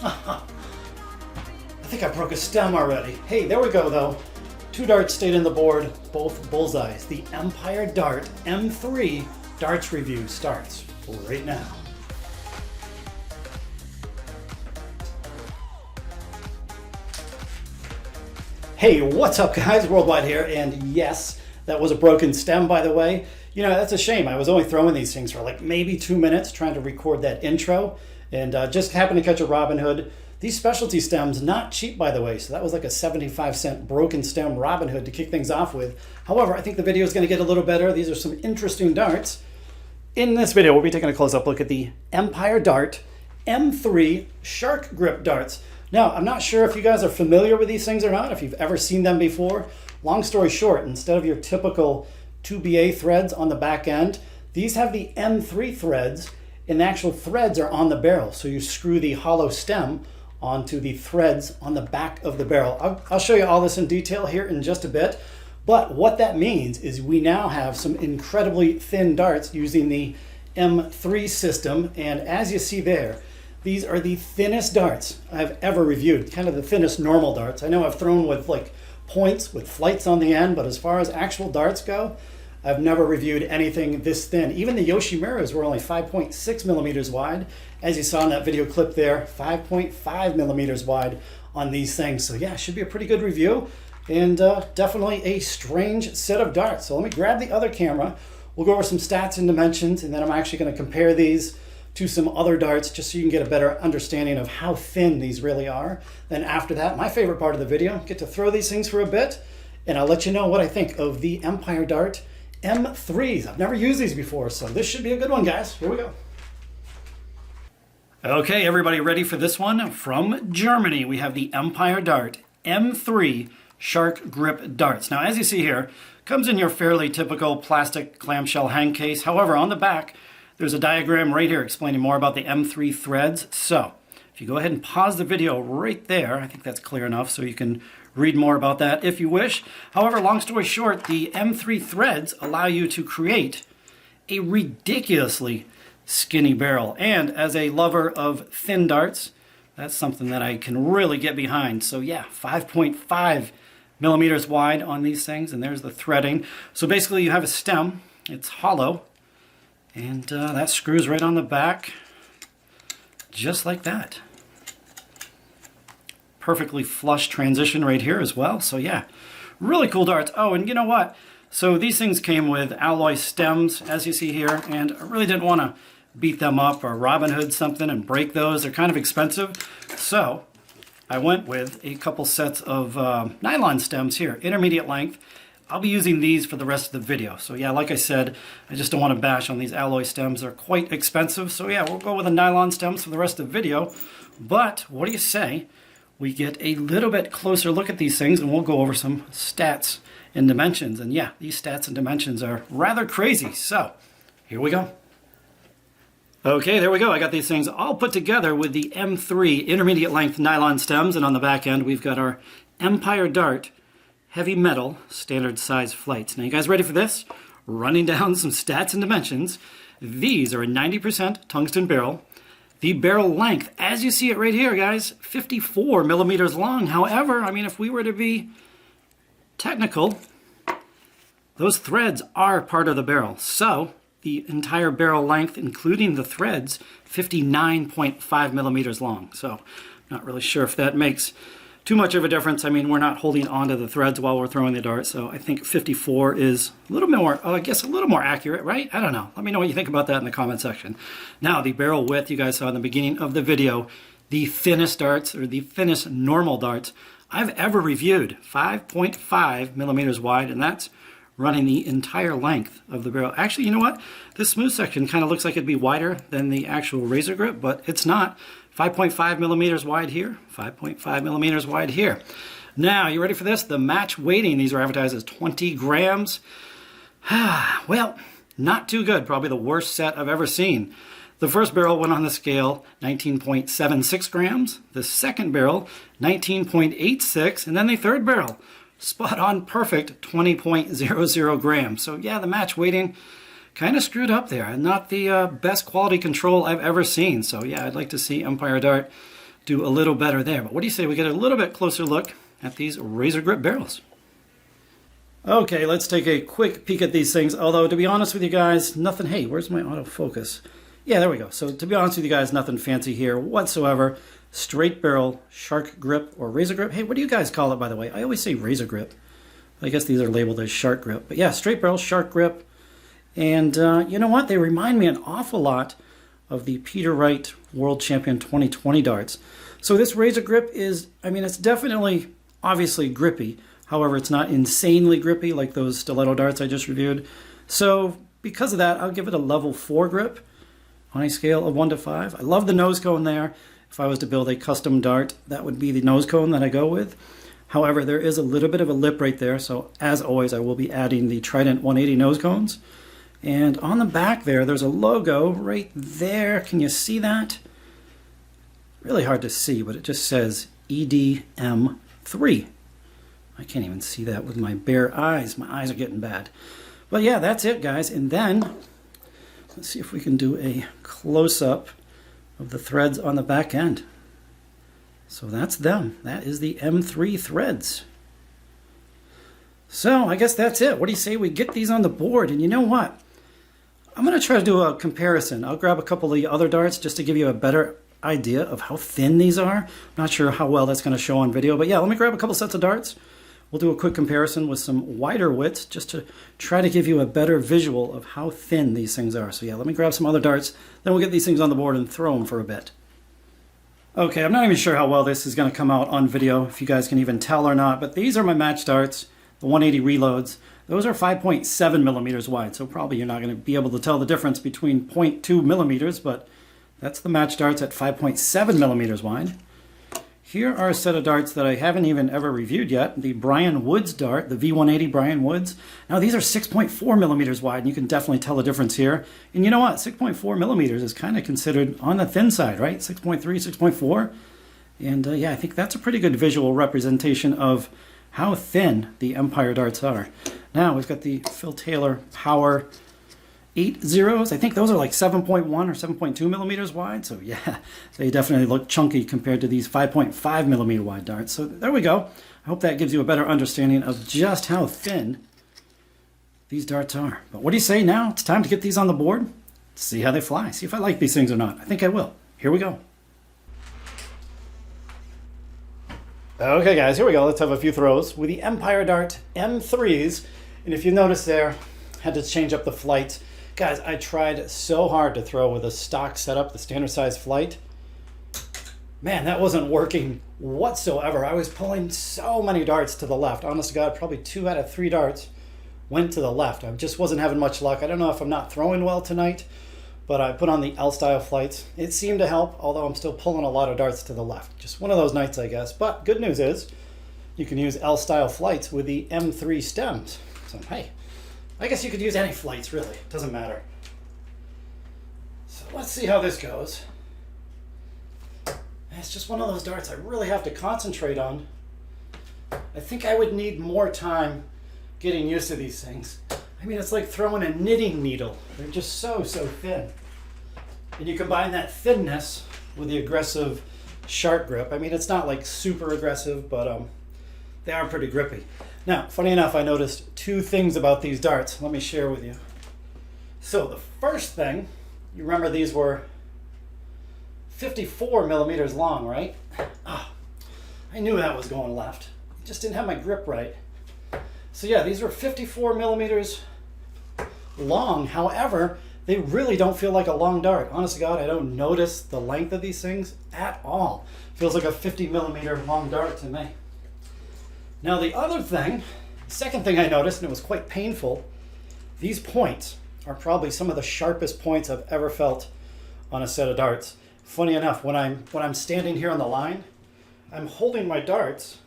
I think I broke a stem already. Hey, there we go though. 2 darts stayed in the board, both bullseyes. The Empire Dart M3 darts review starts right now. Hey, what's up guys? Worldwide here, and yes, that was a broken stem, by the way. You know, that's a shame. I was only throwing these things for like maybe 2 minutes trying to record that intro, and just happened to catch a Robin Hood. These specialty stems, not cheap by the way, so that was like a 75-cent broken stem Robin Hood to kick things off with. However, I think the video is going to get a little better. These are some interesting darts. In this video, we'll be taking a close-up look at the Empire Dart M3 Shark Grip darts. Now, I'm not sure if you guys are familiar with these things or not, if you've ever seen them before. Long story short, instead of your typical 2BA threads on the back end, these have the M3 threads, and the actual threads are on the barrel. So you screw the hollow stem onto the threads on the back of the barrel. I'll show you all this in detail here in just a bit. But what that means is we now have some incredibly thin darts using the M3 system. And as you see there, these are the thinnest darts I've ever reviewed, kind of the thinnest normal darts. I know I've thrown with like points with flights on the end, but as far as actual darts go, I've never reviewed anything this thin. Even the Yoshimuras were only 5.6 millimeters wide. As you saw in that video clip there, 5.5 millimeters wide on these things. So yeah, it should be a pretty good review, and definitely a strange set of darts. So let me grab the other camera. We'll go over some stats and dimensions, and then I'm actually gonna compare these to some other darts just so you can get a better understanding of how thin these really are. Then after that, my favorite part of the video, get to throw these things for a bit, and I'll let you know what I think of the Empire Dart M3s. I've never used these before, so this should be a good one, guys. Here we go. Okay, everybody ready for this one? From Germany, we have the Empire Dart M3 Shark Grip darts. Now, as you see here, comes in your fairly typical plastic clamshell hang case. However, on the back, there's a diagram right here explaining more about the M3 threads. So if you go ahead and pause the video right there, I think that's clear enough so you can read more about that if you wish. However, long story short, the M3 threads allow you to create a ridiculously skinny barrel. And as a lover of thin darts, that's something that I can really get behind. So yeah, 5.5 millimeters wide on these things, and there's the threading. So basically you have a stem, it's hollow, and that screws right on the back, just like that. Perfectly flush transition right here as well. So yeah, really cool darts. Oh, and you know what? So these things came with alloy stems, as you see here, and I really didn't want to beat them up or Robin Hood something and break those. They're kind of expensive. So I went with a couple sets of nylon stems here, intermediate length. I'll be using these for the rest of the video. So yeah, like I said, I just don't want to bash on these alloy stems. They're quite expensive. So yeah, we'll go with the nylon stems for the rest of the video. But what do you say we get a little bit closer look at these things, and we'll go over some stats and dimensions. And yeah, these stats and dimensions are rather crazy. So here we go. Okay, there we go. I got these things all put together with the M3 intermediate length nylon stems, and on the back end we've got our Empire Dart heavy metal standard size flights. Now you guys ready for this? Running down some stats and dimensions. These are a 90% tungsten barrel. The barrel length, as you see it right here, guys, 54 millimeters long. However, I mean, if we were to be technical, those threads are part of the barrel. So the entire barrel length, including the threads, 59.5 millimeters long. So not really sure if that makes too much of a difference. I mean, we're not holding onto the threads while we're throwing the dart, so I think 54 is a little bit more, I guess a little more accurate, right? I don't know. Let me know what you think about that in the comment section. Now, the barrel width you guys saw in the beginning of the video, the thinnest darts, or the thinnest normal darts I've ever reviewed, 5.5 millimeters wide, and that's running the entire length of the barrel. Actually, you know what? This smooth section kind of looks like it'd be wider than the actual razor grip, but it's not. 5.5 millimeters wide here, 5.5 millimeters wide here. Now, you ready for this? The match weighting, these are advertised as 20 grams. Well, not too good. Probably the worst set I've ever seen. The first barrel went on the scale 19.76 grams. The second barrel, 19.86. And then the third barrel, spot on perfect 20.00 grams. So yeah, the match weighting kind of screwed up there, and not the best quality control I've ever seen. So yeah, I'd like to see Empire Dart do a little better there. But what do you say we get a little bit closer look at these razor grip barrels? Okay, let's take a quick peek at these things. Although, to be honest with you guys, nothing... Hey, where's my autofocus? Yeah, there we go. So, to be honest with you guys, nothing fancy here whatsoever. Straight barrel shark grip or razor grip. Hey, what do you guys call it, by the way? I always say razor grip. I guess these are labeled as shark grip. But yeah, straight barrel shark grip. And you know what? They remind me an awful lot of the Peter Wright World Champion 2020 darts. So this razor grip is, I mean, it's definitely, obviously grippy. However, it's not insanely grippy like those stiletto darts I just reviewed. So because of that, I'll give it a level 4 grip on a scale of 1 to 5. I love the nose cone there. If I was to build a custom dart, that would be the nose cone that I go with. However, there is a little bit of a lip right there. So as always, I will be adding the Trident 180 nose cones. And on the back there, there's a logo right there. Can you see that? Really hard to see, but it just says EDM3. I can't even see that with my bare eyes. My eyes are getting bad. But yeah, that's it, guys. And then, let's see if we can do a close-up of the threads on the back end. So that's them. That is the M3 threads. So I guess that's it. What do you say we get these on the board? And you know what? I'm going to try to do a comparison. I'll grab a couple of the other darts just to give you a better idea of how thin these are. I'm not sure how well that's going to show on video. But yeah, let me grab a couple sets of darts. We'll do a quick comparison with some wider widths just to try to give you a better visual of how thin these things are. So yeah, let me grab some other darts, then we'll get these things on the board and throw them for a bit. Okay, I'm not even sure how well this is going to come out on video, if you guys can even tell or not, but these are my match darts, the 180 reloads. Those are 5.7 millimeters wide, so probably you're not going to be able to tell the difference between 0.2 millimeters, but that's the match darts at 5.7 millimeters wide. Here are a set of darts that I haven't even ever reviewed yet. The Brian Woods dart, the V180 Brian Woods. Now these are 6.4 millimeters wide, and you can definitely tell the difference here. And you know what? 6.4 millimeters is kind of considered on the thin side, right? 6.3, 6.4. And yeah, I think that's a pretty good visual representation of how thin the Empire darts are. Now we've got the Phil Taylor Power 8.0s. I think those are like 7.1 or 7.2 millimeters wide. So yeah, they definitely look chunky compared to these 5.5 millimeter wide darts. So there we go. I hope that gives you a better understanding of just how thin these darts are. But what do you say now? It's time to get these on the board. See how they fly. See if I like these things or not. I think I will. Here we go. Okay guys, here we go. Let's have a few throws with the Empire Dart M3s. And if you notice there, had to change up the flights. Guys, I tried so hard to throw with a stock setup, the standard size flight. Man, that wasn't working whatsoever. I was pulling so many darts to the left. Honest to God, probably 2 out of 3 darts went to the left. I just wasn't having much luck. I don't know if I'm not throwing well tonight, but I put on the L-style flights. It seemed to help, although I'm still pulling a lot of darts to the left. Just one of those nights, I guess. But good news is you can use L-style flights with the M3 stems. So, hey. I guess you could use any flights, really. It doesn't matter. So let's see how this goes. It's just one of those darts I really have to concentrate on. I think I would need more time getting used to these things. I mean, it's like throwing a knitting needle. They're just so thin. And you combine that thinness with the aggressive shark grip. I mean, it's not like super aggressive, but they are pretty grippy. Now, funny enough, I noticed 2 things about these darts. Let me share with you. So the first thing, you remember these were 54 millimeters long, right? Ah, I knew that was going left. Just didn't have my grip right. So yeah, these were 54 millimeters long. However, they really don't feel like a long dart. Honest to God, I don't notice the length of these things at all. Feels like a 50 millimeter long dart to me. Now the other thing, second thing I noticed, and it was quite painful, these points are probably some of the sharpest points I've ever felt on a set of darts. Funny enough, when I'm standing here on the line, I'm holding my darts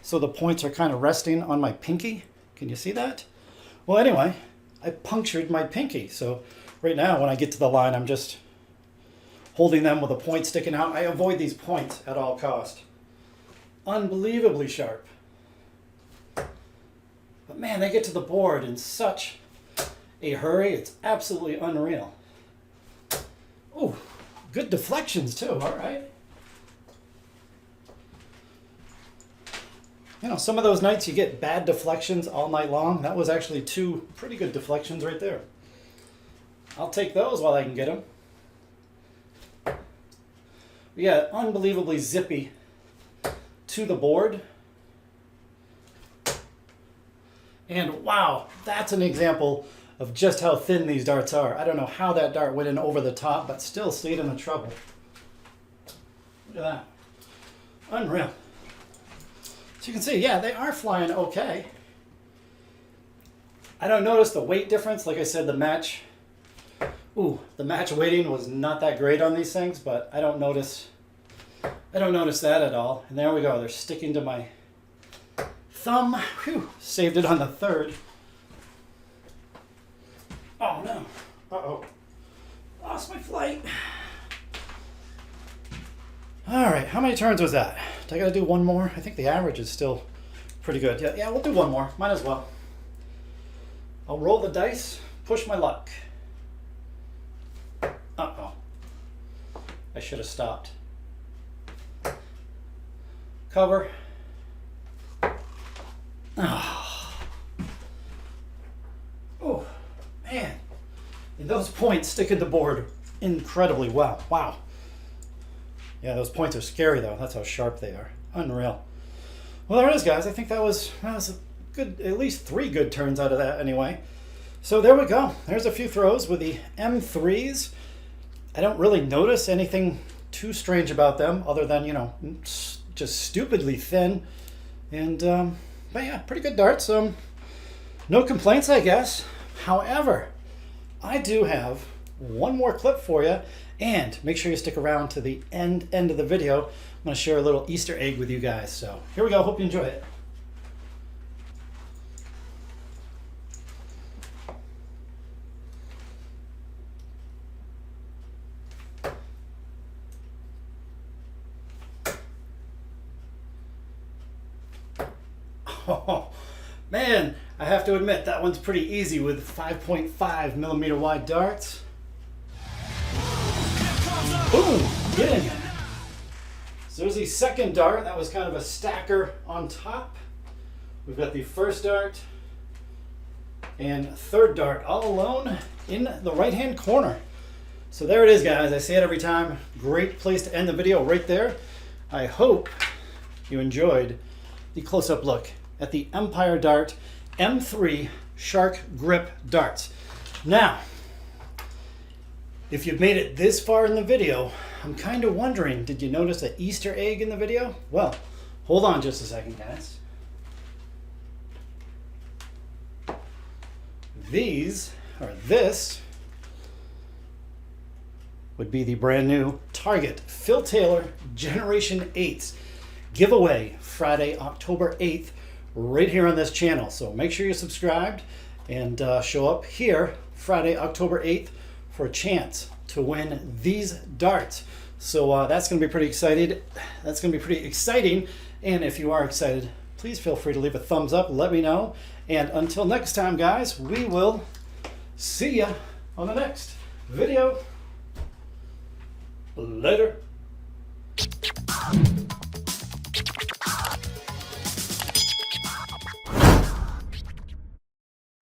so the points are kind of resting on my pinky. Can you see that? Well, anyway, I punctured my pinky. So right now when I get to the line, I'm just holding them with a point sticking out. I avoid these points at all cost. Unbelievably sharp. But man, they get to the board in such a hurry. It's absolutely unreal. Oh, good deflections too. All right. You know, some of those nights you get bad deflections all night long. That was actually 2 pretty good deflections right there. I'll take those while I can get them. Yeah, unbelievably zippy to the board. And wow, that's an example of just how thin these darts are. I don't know how that dart went in over the top, but still stayed in the trouble. Look at that. Unreal. So you can see, yeah, they are flying okay. I don't notice the weight difference. Like I said, the match weighting was not that great on these things, but I don't notice that at all. And there we go. They're sticking to my thumb. Whew, saved it on the 3rd. Oh no. Uh-oh. Lost my flight. All right, how many turns was that? Do I gotta do one more? I think the average is still pretty good. Yeah, we'll do one more. Might as well. I'll roll the dice, push my luck. Uh-oh. I should have stopped. Cover. Oh, man. And those points stick in the board incredibly well. Wow. Yeah, those points are scary, though. That's how sharp they are. Unreal. Well, there it is, guys. I think that was a good, at least 3 good turns out of that anyway. So there we go. There's a few throws with the M3s. I don't really notice anything too strange about them other than, you know, just stupidly thin. And, but yeah, pretty good darts. No complaints, I guess. However, I do have one more clip for you. And make sure you stick around to the end of the video. I'm going to share a little Easter egg with you guys. So here we go. Hope you enjoy it. Oh, man, I have to admit that one's pretty easy with 5.5 millimeter wide darts. Boom! Get in. So there's the second dart. That was kind of a stacker on top. We've got the first dart and third dart all alone in the right-hand corner. So there it is, guys. I say it every time. Great place to end the video right there. I hope you enjoyed the close-up look at the Empire Dart M3 Shark Grip darts. Now, if you've made it this far in the video, I'm kind of wondering, did you notice an Easter egg in the video? Well, hold on just a second, guys. This would be the brand new Target Phil Taylor Generation 8s giveaway Friday, October 8th, right here on this channel. So make sure you're subscribed and show up here Friday, October 8th for a chance to win these darts. So that's going to be pretty excited. That's going to be pretty exciting. And if you are excited, please feel free to leave a thumbs up. Let me know. And until next time, guys, we will see ya on the next video. Later.